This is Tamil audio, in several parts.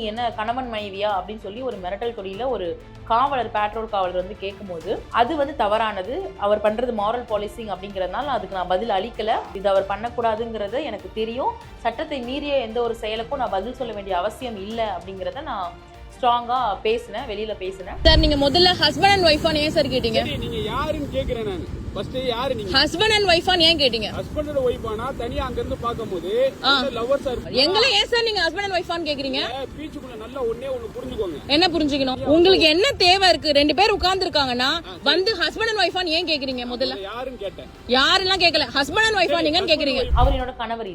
நீ என்ன கணவன் மனைவியா அப்படின்னு சொல்லி ஒரு மிரட்டல் தொழில ஒரு காவலர் பேட்ரோல் காவலர் வந்து கேட்கும்போது அது வந்து தவறானது. அவர் பண்றது மாரல் பாலிசிங் அப்படிங்கிறதுனால அதுக்கு நான் பதில் அளிக்கல. இது அவர் பண்ணக்கூடாதுங்கிறது எனக்கு தெரியும். சட்டத்தை மீறிய எந்த ஒரு செயலுக்கும் நான் பதில் சொல்ல வேண்டிய அவசியம் இல்லை அப்படிங்கிறத நான் ஸ்ட்ராங்கா பேசினேன், வெளியில பேசினேன். சார் நீங்க முதல்ல ஹஸ்பண்ட் அண்ட் ஒய்ஃபான்னு ஏன் சார் கேட்டீங்க? நீங்க யாருன்னு கேக்குறேன் நான். ஃபர்ஸ்ட் யாரு நீங்க? ஹஸ்பண்ட் அண்ட் ஒய்ஃபான்னு ஏன் கேட்டீங்க? ஹஸ்பண்ட் அண்ட் ஒய்ஃபானா தனியா அங்க இருந்து பாக்கும்போது லவ்வர்ஸா இருப்பாங்க. எங்களை ஏன் சார் நீங்க ஹஸ்பண்ட் அண்ட் ஒய்ஃபான்னு கேக்குறீங்க? பீச்சுக்குள்ள நல்லா ஒண்ணே ஒன்னு புரிஞ்சுக்கோங்க. என்ன புரிஞ்சுக்கணும்? உங்களுக்கு என்ன தேவை இருக்கு? ரெண்டு பேர் உட்கார்ந்து இருக்காங்கன்னா வந்து ஹஸ்பண்ட் அண்ட் ஒய்ஃபான்னு ஏன் கேக்குறீங்க? முதல்ல யாருன்னு கேட்டேன். யாரெல்லாம் கேட்கல, ஹஸ்பண்ட் அண்ட் ஒய்ஃபா நீங்கன்னு கேக்குறீங்க. அவர் என்னோட கணவர்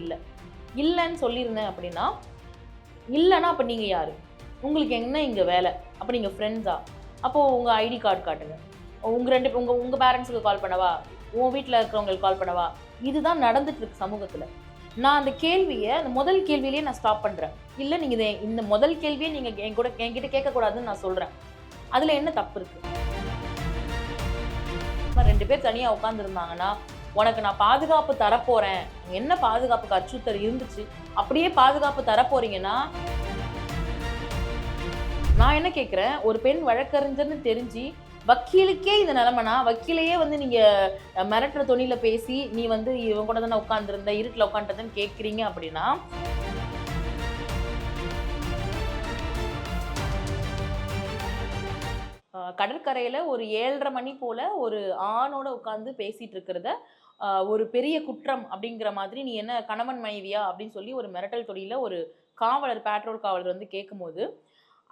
இல்லன்னு சொல்லியிருந்தேன் அப்படின்னா, இல்லன்னா அப்ப நீங்க யாரு? உங்களுக்கு என்ன இங்க வேலை? அப்ப நீங்க ஃப்ரெண்ட்ஸா? அப்போ உங்க ஐடி கார்டு காட்டுங்க. உங்க பேரண்ட்ஸுக்கு கால் பண்ணவா? உன் வீட்டில் இருக்கிறவங்களுக்கு கால் பண்ணவா? இதுதான் நடந்துட்டு இருக்கு சமூகத்துல. நான் அந்த கேள்வியை அந்த முதல் கேள்வியிலேயே நான் ஸ்டாப் பண்றேன். இல்ல நீங்க இந்த முதல் கேள்வியை நீங்க என்கிட்ட கேட்கக்கூடாதுன்னு நான் சொல்றேன். அதுல என்ன தப்பு இருக்கு? ரெண்டு பேர் தனியா உட்கார்ந்து இருந்தாங்கன்னா, உனக்கு நான் பாதுகாப்பு தரப்போறேன், என்ன பாதுகாப்புக்கு அச்சுறுத்தல் இருந்துச்சு, அப்படியே பாதுகாப்பு தரப்போறீங்கன்னா நான் என்ன கேட்குறேன், ஒரு பெண் வழக்கறிஞர்னு தெரிஞ்சு வக்கீலுக்கே இந்த நிலைமைனா, வக்கீலையே வந்து நீங்க மிரட்டுற தொனியில பேசி நீ வந்து இவன் கூட தானே உட்காந்துருந்த, இருட்டில் உட்காந்துருந்தேன்னு கேட்குறீங்க அப்படின்னா, கடற்கரையில ஒரு 7:30 மணி போல ஒரு ஆணோட உட்காந்து பேசிட்டு இருக்கிறத ஒரு பெரிய குற்றம் அப்படிங்கிற மாதிரி, நீ என்ன கணவன் மனைவியா அப்படின்னு சொல்லி ஒரு மிரட்டல் தொழில ஒரு காவலர் பேட்ரோல் காவலர் வந்து கேட்கும்போது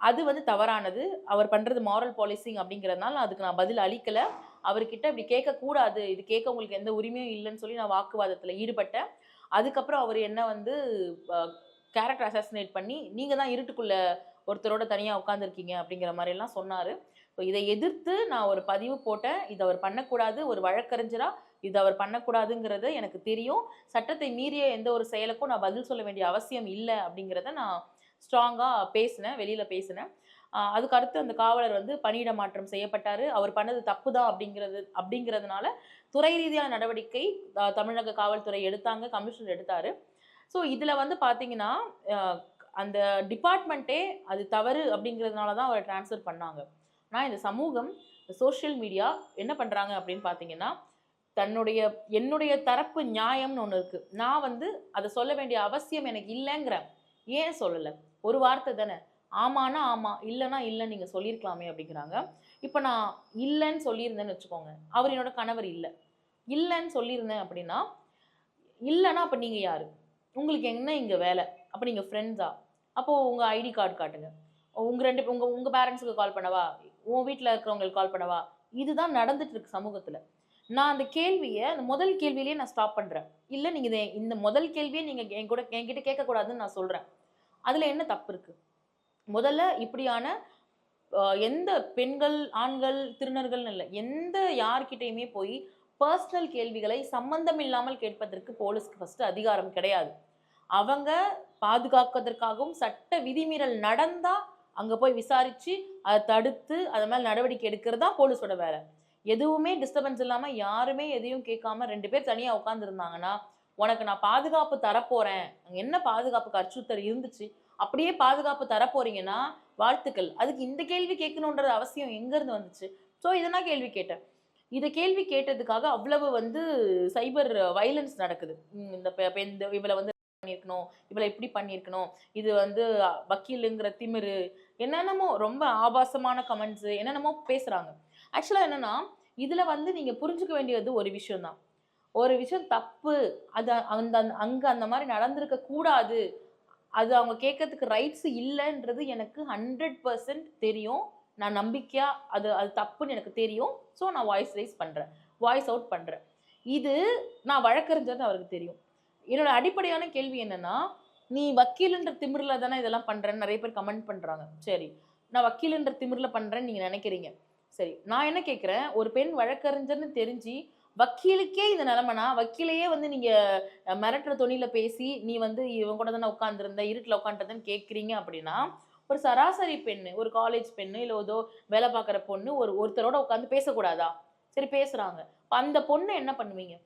அது வந்து தவறானது. அவர் பண்றது மாரல் பாலிசிங் அப்படிங்கிறதுனால அதுக்கு நான் பதில் அளிக்கல. அவர்கிட்ட இப்படி கேட்கக்கூடாது, இது கேட்க உங்களுக்கு எந்த உரிமையும் இல்லைன்னு சொல்லி நான் வாக்குவாதத்தில் ஈடுபட்டேன். அதுக்கப்புறம் அவர் என்ன வந்து கேரக்டர் அசாசினேட் பண்ணி, நீங்க தான் இருட்டுக்குள்ள ஒருத்தரோட தனியா உட்காந்துருக்கீங்க அப்படிங்கிற மாதிரி எல்லாம் சொன்னாரு. ஸோ இதை எதிர்த்து நான் ஒரு பதிவு போட்டேன். இது அவர் பண்ணக்கூடாது, ஒரு வழக்கறிஞரா இது அவர் பண்ணக்கூடாதுங்கிறது எனக்கு தெரியும். சட்டத்தை மீறிய எந்த ஒரு செயலுக்கும் நான் பதில் சொல்ல வேண்டிய அவசியம் இல்லை அப்படிங்கிறத நான் ஸ்ட்ராங்கா பேசினேன், வெளியில பேசினேன். அதுக்கு அடுத்து அந்த காவலர் வந்து பணியிட மாற்றம் செய்யப்பட்டாரு. அவர் பண்ணது தப்பு தான் அப்படிங்கிறதுனால துறை ரீதியான நடவடிக்கை தமிழக காவல்துறை எடுத்தாங்க, கமிஷனர் எடுத்தாரு. ஸோ இதுல வந்து பாத்தீங்கன்னா அந்த டிபார்ட்மெண்ட்டே அது தவறு அப்படிங்கிறதுனால தான் அவரை டிரான்ஸ்ஃபர் பண்ணாங்க. நான் இந்த சமூகம், சோஷியல் மீடியா என்ன பண்றாங்க அப்படின்னு பாத்தீங்கன்னா, என்னுடைய தரப்பு நியாயம்னு ஒன்று இருக்கு. நான் வந்து அதை சொல்ல வேண்டிய அவசியம் எனக்கு இல்லைங்கிறேன். ஏன் சொல்லலை? ஒரு வார்த்தை தானே, ஆமானா ஆமா, இல்லைன்னா இல்லைன்னு நீங்கள் சொல்லியிருக்கலாமே அப்படிங்கிறாங்க. இப்போ நான் இல்லைன்னு சொல்லியிருந்தேன்னு வச்சுக்கோங்க, அவர் என்னோட கணவர் இல்லைன்னு சொல்லியிருந்தேன் அப்படின்னா, இல்லைன்னா அப்போ நீங்கள் யாரு? உங்களுக்கு என்ன இங்கே வேலை? அப்போ நீங்கள் ஃப்ரெண்ட்ஸா? அப்போது உங்கள் ஐடி கார்டு காட்டுங்க. உங்கள் பேரண்ட்ஸுக்கு கால் பண்ணவா? உன் வீட்டில் இருக்கிறவங்களுக்கு கால் பண்ணவா? இதுதான் நடந்துட்டு இருக்கு சமூகத்தில். நான் அந்த கேள்வியை அந்த முதல் கேள்வியிலேயே நான் ஸ்டாப் பண்ணுறேன். இல்லை நீங்கள் இந்த முதல் கேள்வியை நீங்கள் என்கிட்ட கேட்கக்கூடாதுன்னு நான் சொல்கிறேன். அதில் என்ன தப்பு இருக்குது? முதல்ல இப்படியான எந்த பெண்கள், ஆண்கள், திருநர்கள்னு இல்லை, எந்த யார்கிட்டையுமே போய் பர்சனல் கேள்விகளை சம்பந்தம் இல்லாமல் கேட்பதற்கு போலீஸ்க்கு ஃபஸ்ட்டு அதிகாரம் கிடையாது. அவங்க பாதுகாக்கிறதுக்காகவும் சட்ட விதிமீறல் நடந்தால் அங்கே போய் விசாரித்து அதை தடுத்து அது மேலே நடவடிக்கை எடுக்கிறது தான் போலீஸோட வேலை. எதுவுமே டிஸ்டர்பன்ஸ் இல்லாமல் யாருமே எதையும் கேட்காம ரெண்டு பேர் தனியாக உட்காந்துருந்தாங்கன்னா, உனக்கு நான் பாதுகாப்பு தரப்போறேன், என்ன பாதுகாப்புக்கு அச்சுறுத்தல் இருந்துச்சு, அப்படியே பாதுகாப்பு தரப்போறீங்கன்னா வாழ்த்துக்கள். அதுக்கு இந்த கேள்வி கேட்கணுன்றது அவசியம் எங்கேருந்து வந்துச்சு? ஸோ இதை நான் கேள்வி கேட்டேன். இதை கேள்வி கேட்டதுக்காக அவ்வளவு வந்து சைபர் வைலன்ஸ் நடக்குது. இந்த இவளை வந்து பண்ணியிருக்கணும், இவளை இப்படி பண்ணியிருக்கணும், இது வந்து வக்கீலுங்கிற திமிரு, என்னென்னமோ ரொம்ப ஆபாசமான கமெண்ட்ஸு என்னென்னமோ பேசுகிறாங்க. ஆக்சுவலாக என்னென்னா, இதில் வந்து நீங்கள் புரிஞ்சுக்க வேண்டியது ஒரு விஷயம் தான். ஒரு விஷயம் தப்பு, அது அங்கே அந்த மாதிரி நடந்திருக்க கூடாது, அது அவங்க கேட்கறதுக்கு ரைட்ஸ் இல்லைன்றது எனக்கு 100% தெரியும். நான் நம்பிக்கையாக அது தப்புன்னு எனக்கு தெரியும். ஸோ நான் வாய்ஸ் அவுட் பண்ணுறேன். இது நான் வழக்கறிஞர்னு அவருக்கு தெரியும். என்னோட அடிப்படையான கேள்வி என்னன்னா, நீ வக்கீலுன்ற திமிரில் தானே இதெல்லாம் பண்ணுறேன்னு நிறைய பேர் கமெண்ட் பண்ணுறாங்க. சரி, நான் வக்கீலுன்ற திமிரில் பண்ணுறேன்னு நீங்கள் நினைக்கிறீங்க. சரி, நான் என்ன கேட்குறேன், ஒரு பெண் வழக்கறிஞர்னு தெரிஞ்சு வக்கீலுக்கே இந்த நிலைமைனா, வக்கீலையே வந்து நீங்கள் மிரட்டுற தொனியில பேசி நீ வந்து இவன் கூட தானே உட்காந்துருந்த, இருட்டில் உட்காந்துருந்தேன்னு கேட்குறீங்க அப்படின்னா, ஒரு சராசரி பெண்ணு, ஒரு காலேஜ் பெண்ணு, இல்லை ஏதோ வேலை பார்க்குற பொண்ணு ஒருத்தரோட உட்காந்து பேசக்கூடாதா? சரி பேசுகிறாங்க. அந்த பொண்ணு என்ன பண்ணுவீங்க?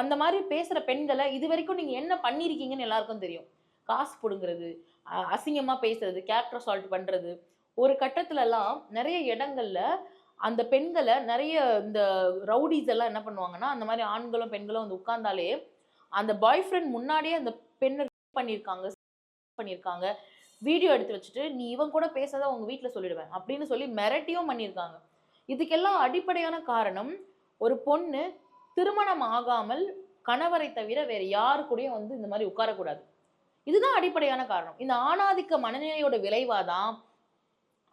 அந்த மாதிரி பேசுகிற பெண்களை இது வரைக்கும் நீங்கள் என்ன பண்ணியிருக்கீங்கன்னு எல்லாருக்கும் தெரியும். காசு பிடுங்குறது, அசிங்கமா பேசுறது, கேரக்டர் அசால்ட் பண்றது. ஒரு கட்டத்துல எல்லாம் நிறைய இடங்கள்ல அந்த பெண்களை நிறைய இந்த ரவுடிஸ் எல்லாம் என்ன பண்ணுவாங்கன்னா, அந்த மாதிரி ஆண்களும் பெண்களும் வந்து உட்கார்ந்தாலே அந்த பாய் ஃப்ரெண்ட் முன்னாடியே அந்த பெண்ணை பண்ணியிருக்காங்க, வீடியோ எடுத்து வச்சுட்டு நீ இவன் கூட பேசாத உங்க வீட்டுல சொல்லிடுவேன் அப்படின்னு சொல்லி மிரட்டியும் பண்ணியிருக்காங்க. இதுக்கெல்லாம் அடிப்படையான காரணம், ஒரு பொண்ணு திருமணம் ஆகாமல் கணவரை தவிர வேற யாரு கூடயும் வந்து இந்த மாதிரி உட்காரக்கூடாது. இதுதான் அடிப்படையான காரணம். இந்த ஆணாதிக்க மனநிலையோட விளைவாதான்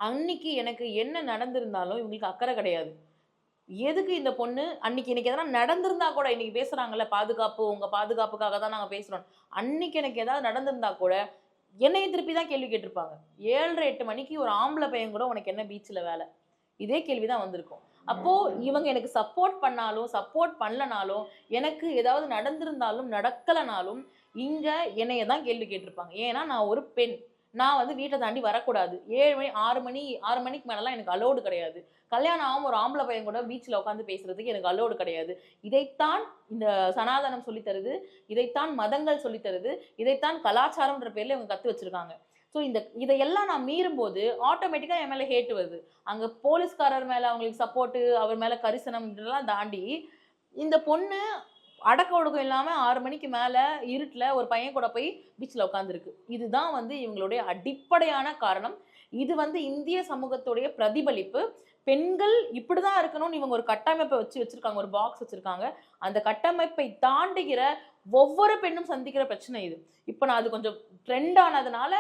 அன்னைக்கு எனக்கு என்ன நடந்திருந்தாலும் இவங்களுக்கு அக்கறை கிடையாது. எதுக்கு இந்த பொண்ணு இன்னைக்கு எதனா நடந்திருந்தா கூட, இன்னைக்கு பேசுறாங்கல்ல பாதுகாப்பு, உங்க பாதுகாப்புக்காக தான் நாங்க பேசுறோம், அன்னைக்கு எனக்கு ஏதாவது நடந்திருந்தா கூட என்னைய திருப்பி தான் கேள்வி கேட்டிருப்பாங்க. 7:30 8 மணிக்கு ஒரு ஆம்பளை பையன் கூட உனக்கு என்ன பீச்ல வேலை, இதே கேள்விதான் வந்திருக்கும். அப்போ இவங்க எனக்கு சப்போர்ட் பண்ணாலும் சப்போர்ட் பண்ணலனாலும், எனக்கு ஏதாவது நடந்திருந்தாலும் நடக்கலனாலும் இங்க என்னைய தான் கேள்வி கேட்டிருப்பாங்க. ஏன்னா நான் ஒரு பெண், நான் வந்து வீட்டை தாண்டி வரக்கூடாது. 7 மணி 6 மணிக்கு மேலலாம் எனக்கு அலோடு கிடையாது. கல்யாணம் ஆகும் ஒரு ஆம்பளை பையன் கூட பீச்சில் உட்காந்து பேசுறதுக்கு எனக்கு அலோடு கிடையாது. இதைத்தான் இந்த சனாதனம் சொல்லி தருது, இதைத்தான் மதங்கள் சொல்லி தருது, இதைத்தான் கலாச்சாரம்ன்ற பேர்ல இவங்க கத்து வச்சிருக்காங்க. ஸோ இதையெல்லாம் நான் மீறும் போது ஆட்டோமேட்டிக்கா என் மேல ஹேட் வருது. அங்க போலீஸ்காரர் மேல அவங்களுக்கு சப்போர்ட், அவர் மேல கரிசனம் இதெல்லாம் தாண்டி இந்த பொண்ணு அடக்க ஒடுக்கம் இல்லாம 6 மணிக்கு மேல இருட்டுல ஒரு பையன் கூட போய் பீச்ல உட்காந்துருக்கு. இதுதான் வந்து இவங்களுடைய அடிப்படையான காரணம். இது வந்து இந்திய சமூகத்துடைய பிரதிபலிப்பு. பெண்கள் இப்படிதான் இருக்கணும்னு இவங்க ஒரு கட்டமைப்பை வச்சிருக்காங்க, ஒரு பாக்ஸ் வச்சிருக்காங்க. அந்த கட்டமைப்பை தாண்டுகிற ஒவ்வொரு பெண்ணும் சந்திக்கிற பிரச்சனை இது. இப்போ நான் அது கொஞ்சம் ட்ரெண்ட் ஆனதுனால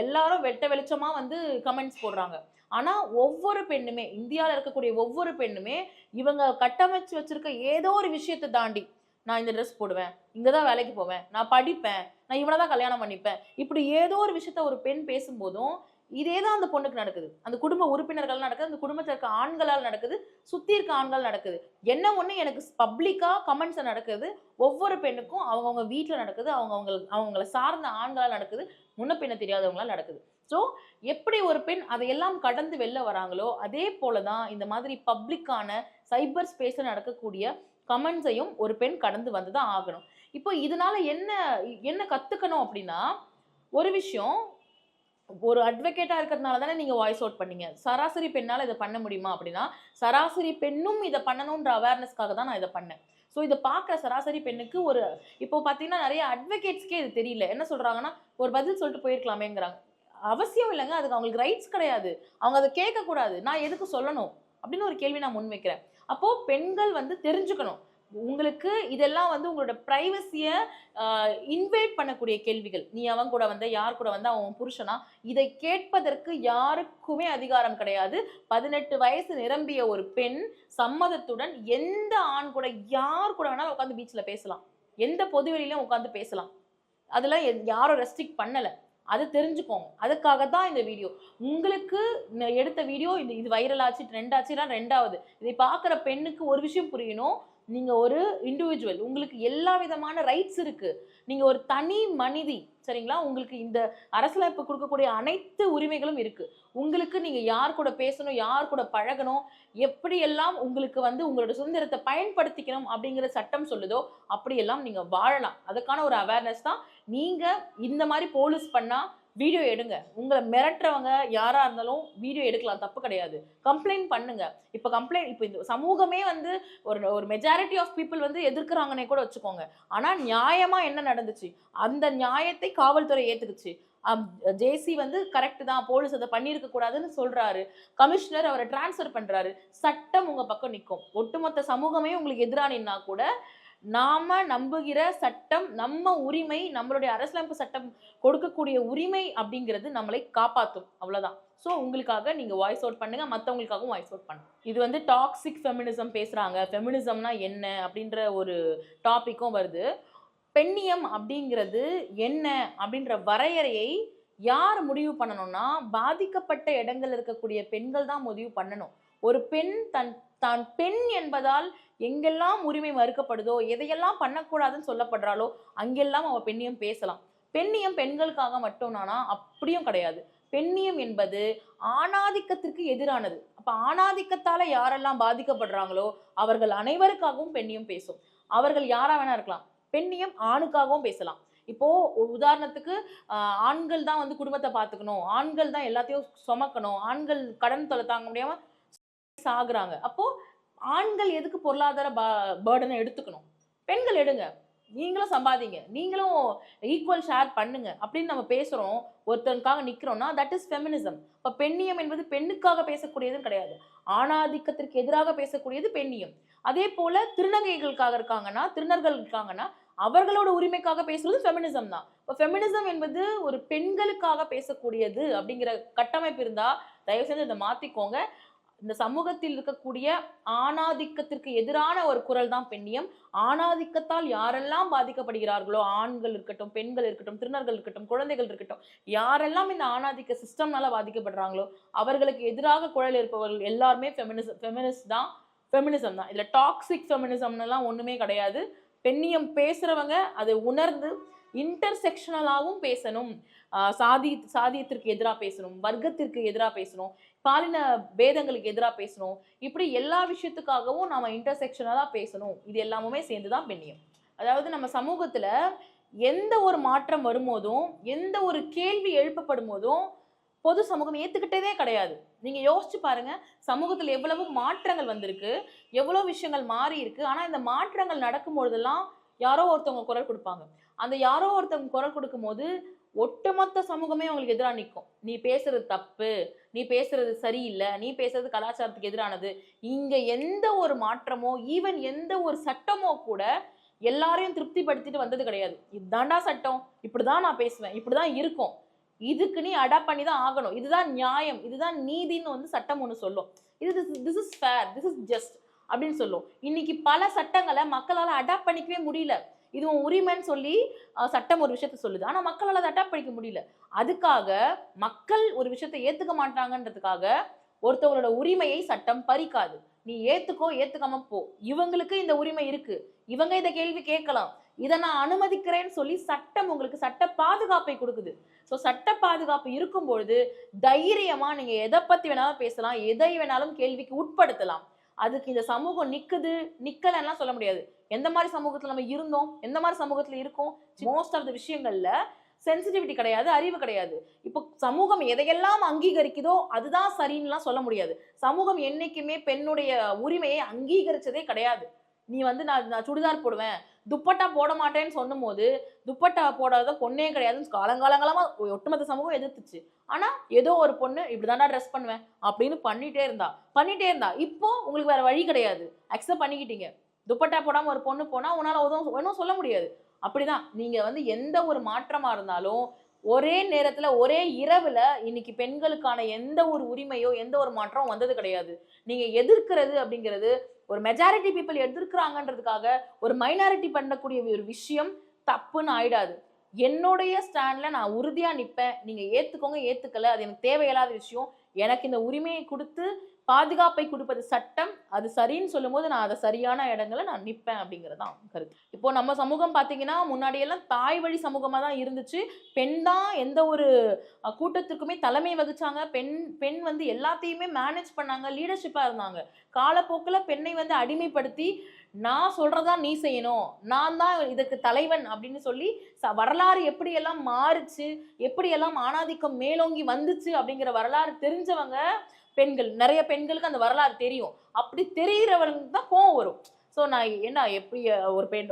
எல்லாரும் வெட்ட வெளிச்சமா வந்து கமெண்ட்ஸ் போடுறாங்க. ஆனா ஒவ்வொரு பெண்ணுமே, இந்தியாவில் இருக்கக்கூடிய ஒவ்வொரு பெண்ணுமே இவங்க கட்டமைச்சு வச்சிருக்க ஏதோ ஒரு விஷயத்தை தாண்டி, நான் இந்த ட்ரெஸ் போடுவேன், இங்கதான் வேலைக்கு போவேன், நான் படிப்பேன், நான் இவனதான் கல்யாணம் பண்ணிப்பேன், இப்படி ஏதோ ஒரு விஷயத்த ஒரு பெண் பேசும்போதும் இதேதான் அந்த பொண்ணுக்கு நடக்குது. அந்த குடும்ப உறுப்பினர்கள் நடக்குது, அந்த குடும்பத்தில் இருக்க ஆண்களால் நடக்குது, சுத்தி இருக்க ஆண்கள் நடக்குது. என்ன ஒண்ணு எனக்கு பப்ளிக்கா கமெண்ட்ஸ் நடக்குது, ஒவ்வொரு பெண்ணுக்கும் அவங்கவுங்க வீட்டுல நடக்குது, அவங்கள சார்ந்த ஆண்களால் நடக்குது, முன்ன பின்ன தெரியாதவங்களால் நடக்குது. ஸோ எப்படி ஒரு பெண் அதையெல்லாம் கடந்து வெளில வராங்களோ அதே போலதான் இந்த மாதிரி பப்ளிக்கான சைபர் ஸ்பேஸ்ல நடக்கக்கூடிய கமெண்ட்ஸையும் ஒரு பெண் கடந்து வந்துதான் ஆகணும். இப்போ இதனால என்ன கத்துக்கணும் அப்படின்னா, ஒரு விஷயம், ஒரு அட்வொகேட்டா இருக்கிறதுனால தானே நீங்க வாய்ஸ் அவுட் பண்ணீங்க. சராசரி பெண்ணால இதை பண்ண முடியுமா அப்படின்னா, சராசரி பெண்ணும் இதை பண்ணணும்ன்ற அவேர்னஸ்க்காக தான் நான் இதை பண்ணேன். ஸோ இதை பார்க்குற சராசரி பெண்ணுக்கு இப்போ பார்த்தீங்கன்னா நிறைய அட்வொகேட்ஸ்க்கே இது தெரியல. என்ன சொல்றாங்கன்னா, ஒரு பதில் சொல்லிட்டு போயிருக்கலாமேங்கிறாங்க. அவசியம் இல்லைங்க, அதுக்கு அவங்களுக்கு ரைட்ஸ் கிடையாது, அவங்க அதை கேட்கக்கூடாது, நான் எதுக்கு சொல்லணும் அப்படின்னு ஒரு கேள்வி நான் முன் வைக்கிறேன். அப்போ பெண்கள் வந்து தெரிஞ்சுக்கணும், உங்களுக்கு இதெல்லாம் வந்து உங்களோட பிரைவசியை இன்வைட் பண்ணக்கூடிய கேள்விகள். நீ அவன் கூட வந்த, யார் கூட வந்த, அவன் புருஷனா, இதை கேட்பதற்கு யாருக்குமே அதிகாரம் கிடையாது. 18 வயசு நிரம்பிய ஒரு பெண் சம்மதத்துடன் எந்த ஆண் கூட, யார் கூட வேணாலும் உட்காந்து பீச்சில் பேசலாம், எந்த பொதுவெளியிலும் உட்காந்து பேசலாம், அதெல்லாம் யாரும் ரெஸ்ட்ரிக்ட் பண்ணலை. அதை தெரிஞ்சுக்கோங்க. அதுக்காக தான் இந்த வீடியோ. உங்களுக்கு எடுத்த வீடியோ இது வைரல் ஆச்சு, ட்ரெண்ட் ஆச்சுன்னா ரெண்டாவது, இதை பார்க்குற பெண்ணுக்கு ஒரு விஷயம் புரியணும், நீங்க ஒரு இண்டிவிஜுவல், உங்களுக்கு எல்லா விதமான ரைட்ஸ் இருக்கு, நீங்க ஒரு தனி மனிதி, சரிங்களா? உங்களுக்கு இந்த அரசியலமைப்பு கொடுக்கக்கூடிய அனைத்து உரிமைகளும் இருக்கு. உங்களுக்கு நீங்க யார் கூட பேசணும், யார் கூட பழகணும், எப்படியெல்லாம் உங்களுக்கு வந்து உங்களோட சுதந்திரத்தை பயன்படுத்திக்கணும் அப்படிங்கிற சட்டம் சொல்லுதோ அப்படியெல்லாம் நீங்க வாழலாம். அதுக்கான ஒரு அவேர்னஸ் தான். நீங்க இந்த மாதிரி போலீஸ் பண்ணா வீடியோ எடுங்க, உங்களை மிரட்டுறவங்க யாரா இருந்தாலும் வீடியோ எடுக்கலாம், தப்பு கிடையாது, கம்ப்ளைண்ட் பண்ணுங்க. இப்போ இந்த சமூகமே வந்து ஒரு மெஜாரிட்டி ஆஃப் பீப்புள் வந்து எதிர்க்கிறாங்கன்னே கூட வச்சுக்கோங்க. ஆனா நியாயமா என்ன நடந்துச்சு, அந்த நியாயத்தை காவல்துறை ஏத்துக்குச்சு. ஜேசி வந்து கரெக்ட் தான், போலீஸ் அதை பண்ணியிருக்க கூடாதுன்னு சொல்றாரு, கமிஷனர் அவரை டிரான்ஸ்ஃபர் பண்றாரு, சட்டம் உங்க பக்கம் நிற்கும். ஒட்டுமொத்த சமூகமே உங்களுக்கு எதிராக நின்னா கூட நாம நம்புகிற சட்டம், நம்ம உரிமை, நம்மளுடைய அரசியலமைப்பு சட்டம் கொடுக்கக்கூடிய உரிமை அப்படிங்கிறது நம்மளை காப்பாற்றும், அவ்வளவுதான். ஸோ உங்களுக்காக நீங்க வாய்ஸ் அவுட் பண்ணுங்க, மற்றவங்களுக்காகவும் வாய்ஸ் அவுட் பண்ணுங்க. இது வந்து டாக்ஸிக் ஃபெமினிசம் பேசுறாங்க, ஃபெமினிசம்னா என்ன அப்படின்ற ஒரு டாபிக்கும் வருது. பெண்ணியம் அப்படிங்கிறது என்ன அப்படின்ற வரையறையை யார் முடிவு பண்ணணும்னா, பாதிக்கப்பட்ட இடங்கள் இருக்கக்கூடிய பெண்கள் தான் முடிவு பண்ணணும். ஒரு பெண் தான் பெண் என்பதால் எங்கெல்லாம் உரிமை மறுக்கப்படுதோ, எதையெல்லாம் பண்ணக்கூடாதுன்னு சொல்லப்படுறாளோ அங்கெல்லாம் அவ பெண்ணியம் பேசலாம். பெண்ணியம் பெண்களுக்காக மட்டும்தானா? அப்படியும் கிடையாது. பெண்ணியம் என்பது ஆணாதிக்கத்திற்கு எதிரானது. அப்ப ஆணாதிக்கத்தால யாரெல்லாம் பாதிக்கப்படுறாங்களோ அவர்கள் அனைவருக்காகவும் பெண்ணியம் பேசும். அவர்கள் யாரா வேணா இருக்கலாம். பெண்ணியம் ஆணுக்காகவும் பேசலாம். இப்போ உதாரணத்துக்கு ஆண்கள் தான் வந்து குடும்பத்தை பார்த்துக்கணும், ஆண்கள் தான் எல்லாத்தையும் சுமக்கணும், ஆண்கள் கடன் தொலை தாங்க முடியாம சாகுறாங்க. அப்போ ஆண்கள் எதுக்கு பொருளாதார பேர்டனை எடுத்துக்கணும்? பெண்கள் எடுங்க, நீங்களும் சம்பாதிங்க, நீங்களும் ஈக்குவல் ஷேர் பண்ணுங்க அப்படின்னு நம்ம பேசுறோம், ஒருத்தனுக்காக நிக்கிறோம்னா தட் இஸ் ஃபெமினிசம். இப்ப பெண்ணியம் என்பது பெண்ணுக்காக பேசக்கூடியதும் கிடையாது, ஆணாதிக்கத்திற்கு எதிராக பேசக்கூடியது பெண்ணியம். அதே போல திருநங்கைகளுக்காக இருக்காங்கன்னா, திருநர்கள் இருக்காங்கன்னா அவர்களோட உரிமைக்காக பேசுறது ஃபெமினிசம் தான். இப்போ ஃபெமினிசம் என்பது ஒரு பெண்களுக்காக பேசக்கூடியது அப்படிங்கிற கட்டமைப்பு இருந்தா தயவு செஞ்சு இதை மாத்திக்கோங்க. இந்த சமூகத்தில் இருக்கக்கூடிய ஆணாதிக்கத்திற்கு எதிரான ஒரு குரல் தான் பெண்ணியம். ஆணாதிக்கத்தால் யாரெல்லாம் பாதிக்கப்படுகிறார்களோ, ஆண்கள் இருக்கட்டும், பெண்கள் இருக்கட்டும், திருநர்கள் இருக்கட்டும், குழந்தைகள் இருக்கட்டும், யாரெல்லாம் இந்த ஆணாதிக்க சிஸ்டம்னால பாதிக்கப்படுறாங்களோ அவர்களுக்கு எதிராக குரல் இருப்பவர்கள் எல்லாருமே ஃபெமினிசம் தான். இதுல டாக்ஸிக் ஃபெமினிசம்லாம் ஒண்ணுமே கிடையாது. பெண்ணியம் பேசுறவங்க அதை உணர்ந்து இன்டர்செக்ஷனலாகவும் பேசணும், சாதியத்திற்கு எதிராக பேசணும், வர்க்கத்திற்கு எதிராக பேசணும், பாலின பேதங்களுக்கு எதிராக பேசணும், இப்படி எல்லா விஷயத்துக்காகவும் நாம இன்டர்செக்ஷனலா பேசணும். இது எல்லாமே சேர்ந்துதான் பெண்ணியம். அதாவது நம்ம சமூகத்துல எந்த ஒரு மாற்றம் வரும்போதும், எந்த ஒரு கேள்வி எழுப்பப்படும் போதும் பொது சமூகம் ஏத்துக்கிட்டதே கிடையாது. நீங்க யோசிச்சு பாருங்க, சமூகத்துல எவ்வளவு மாற்றங்கள் வந்திருக்கு, எவ்வளவு விஷயங்கள் மாறி இருக்கு. ஆனா இந்த மாற்றங்கள் நடக்கும் பொழுதெல்லாம் யாரோ ஒருத்தவங்க குரல் கொடுப்பாங்க. அந்த யாரோ ஒருத்தவங்க குரல் கொடுக்கும் போது ஒட்டுமொத்த சமூகமே அவங்களுக்கு எதிராக நிற்கும். நீ பேசுறது தப்பு, நீ பேசுறது சரியில்லை, நீ பேசுறது கலாச்சாரத்துக்கு எதிரானது. இங்க எந்த ஒரு மாற்றமோ ஈவன் எந்த ஒரு சட்டமோ கூட எல்லாரையும் திருப்திப்படுத்திட்டு வந்தது கிடையாது. இதுதான்டா சட்டம், இப்படிதான் நான் பேசுவேன், இப்படிதான் இருக்கும், இதுக்கு நீ அடாப்ட் பண்ணி தான் ஆகணும், இதுதான் நியாயம், இதுதான் நீதின்னு வந்து சட்டம் ஒன்று சொல்லும். This is fair, this is just அப்படின்னு சொல்லும். இன்னைக்கு பல சட்டங்களை மக்களால் அடாப்ட் பண்ணிக்கவே முடியல. இது உரிமைன்னு சொல்லி சட்டம் ஒரு விஷயத்த சொல்லுது, ஆனா மக்களால் அதை அடாப்ட் பண்ணிக்க முடியல. அதுக்காக மக்கள் ஒரு விஷயத்தை ஏத்துக்க மாட்டாங்கன்றதுக்காக ஒருத்தவங்களோட உரிமையை சட்டம் பறிக்காது. நீ ஏத்துக்கோ, ஏத்துக்காம போ, இவங்களுக்கு இந்த உரிமை இருக்கு, இவங்க இதை கேள்வி கேட்கலாம், இதை நான் அனுமதிக்கிறேன்னு சொல்லி சட்டம் உங்களுக்கு சட்ட பாதுகாப்பை கொடுக்குது. ஸோ சட்ட பாதுகாப்பு இருக்கும் பொழுது தைரியமா நீங்க எதை பத்தி வேணாலும் பேசலாம், எதை வேணாலும் கேள்விக்கு உட்படுத்தலாம். அதுக்கு இந்த சமூகம் நிக்குது நிக்கலன்னா சொல்ல முடியாது. எந்த மாதிரி சமூகத்துல நம்ம இருந்தோம், எந்த மாதிரி சமூகத்துல இருக்கோம், மோஸ்ட் ஆஃப் த விஷயங்கள்ல சென்சிட்டிவிட்டி கிடையாது, அறிவு கிடையாது. இப்போ சமூகம் எதையெல்லாம் அங்கீகரிக்குதோ அதுதான் சரின்னுலாம் சொல்ல முடியாது. சமூகம் என்னைக்குமே பெண்ணுடைய உரிமையை அங்கீகரிச்சதே கிடையாது. நீ வந்து நான் சுடிதார் போடுவேன், துப்பட்டா போட மாட்டேன்னு சொன்னும் போது துப்பட்டா போடாத பொண்ணே கிடையாதுன்னு காலங்காலங்களமா ஒட்டுமொத்த சமூகம் எதிர்த்துச்சு. ஆனா ஏதோ ஒரு பொண்ணு இப்படிதான்டா ட்ரெஸ் பண்ணுவேன் அப்படின்னு பண்ணிட்டே இருந்தா இப்போ உங்களுக்கு வேற வழி கிடையாது, அக்செப்ட் பண்ணிக்கிட்டீங்க. துப்பட்டா போடாம ஒரு பொண்ணு போனா உன்னால ஒன்றும் சொல்ல முடியாது. அப்படிதான் நீங்க வந்து எந்த ஒரு மாற்றமா இருந்தாலும் ஒரே நேரத்துல ஒரே இரவுல இன்னைக்கு பெண்களுக்கான எந்த ஒரு உரிமையோ எந்த ஒரு மாற்றம் வந்தது கிடையாது. நீங்க எதிர்க்கிறது அப்படிங்கிறது ஒரு மெஜாரிட்டி பீப்புள் எதிர்க்கிறாங்கன்றதுக்காக ஒரு மைனாரிட்டி பண்ணக்கூடிய ஒரு விஷயம் தப்புன்னு ஆயிடாது. என்னுடைய ஸ்டாண்ட்ல நான் உறுதியா நிற்பேன். நீங்க ஏத்துக்கோங்க, ஏத்துக்கல, அது எனக்கு தேவையில்லாத விஷயம். எனக்கு இந்த உரிமையை கொடுத்து பாதுகாப்பை கொடுப்பது சட்டம், அது சரின்னு சொல்லும் போது நான் அதை சரியான இடங்களை நான் நிற்பேன் அப்படிங்கறதான் கருத்து. இப்போ நம்ம சமூகம் பாத்தீங்கன்னா முன்னாடியெல்லாம் தாய் வழி சமூகமா தான் இருந்துச்சு. பெண் தான் எந்த ஒரு கூட்டத்திற்குமே தலைமை வகிச்சாங்க. பெண் வந்து எல்லாத்தையுமே மேனேஜ் பண்ணாங்க, லீடர்ஷிப்பா இருந்தாங்க. காலப்போக்கில் பெண்ணை வந்து அடிமைப்படுத்தி நான் சொல்றதா நீ செய்யணும், நான் தான் இதுக்கு தலைவன் அப்படின்னு சொல்லி வரலாறு எப்படியெல்லாம் மாறுச்சு, எப்படியெல்லாம் ஆணாதிக்கம் மேலோங்கி வந்துச்சு அப்படிங்கிற வரலாறு தெரிஞ்சவங்க பெண்கள். நிறைய பெண்களுக்கு அந்த வரலாறு தெரியும். அப்படி தெரிகிறவங்களுக்கு தான் கோவம் வரும். ஸோ நான் என்ன எப்படி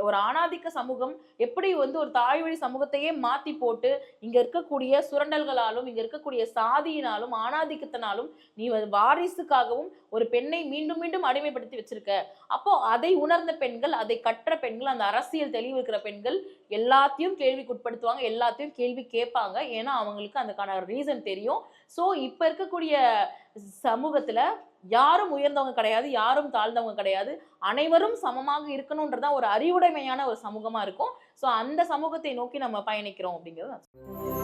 ஒரு ஆணாதிக்க சமூகம் எப்படி வந்து ஒரு தாய்வழி சமூகத்தையே மாற்றி போட்டு இங்கே இருக்கக்கூடிய சுரண்டல்களாலும் இங்கே இருக்கக்கூடிய சாதியினாலும் ஆணாதிக்கத்தினாலும் நீ வாரிசுக்காகவும் ஒரு பெண்ணை மீண்டும் மீண்டும் அடிமைப்படுத்தி வச்சிருக்க. அப்போ அதை உணர்ந்த பெண்கள், அதை கற்ற பெண்கள், அந்த அரசியல் தெளிவு இருக்கிற பெண்கள் எல்லாத்தையும் கேள்விக்கு உட்படுத்துவாங்க, எல்லாத்தையும் கேள்வி கேட்பாங்க. ஏன்னா அவங்களுக்கு அதுக்கான ரீசன் தெரியும். ஸோ இப்போ இருக்கக்கூடிய சமூகத்துல யாரும் உயர்ந்தவங்க கிடையாது, யாரும் தாழ்ந்தவங்க கிடையாது, அனைவரும் சமமாக இருக்கணும்ன்றதான் ஒரு அறிவுடைமையான ஒரு சமூகமா இருக்கும். ஸோ அந்த சமூகத்தை நோக்கி நம்ம பயணிக்கிறோம் அப்படிங்கிறது